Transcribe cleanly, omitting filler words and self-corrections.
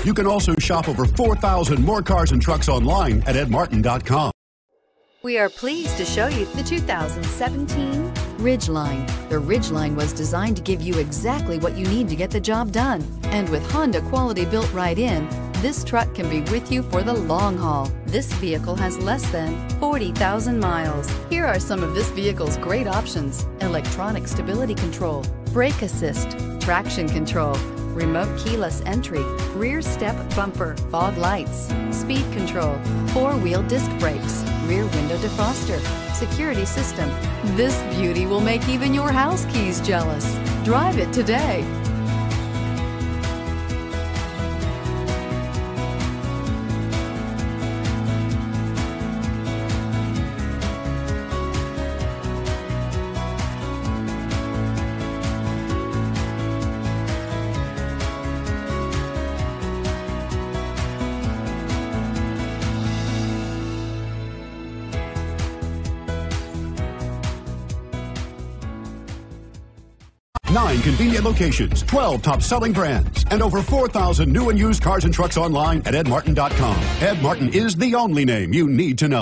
You can also shop over 4,000 more cars and trucks online at edmartin.com. We are pleased to show you the 2017 Ridgeline. The Ridgeline was designed to give you exactly what you need to get the job done. And with Honda quality built right in, this truck can be with you for the long haul. This vehicle has less than 40,000 miles. Here are some of this vehicle's great options: electronic stability control, brake assist, traction control, remote keyless entry, rear step bumper, fog lights, speed control, four-wheel disc brakes, rear window defroster, security system. This beauty will make even your house keys jealous. Drive it today. Nine convenient locations, 12 top-selling brands, and over 4,000 new and used cars and trucks online at edmartin.com. Ed Martin is the only name you need to know.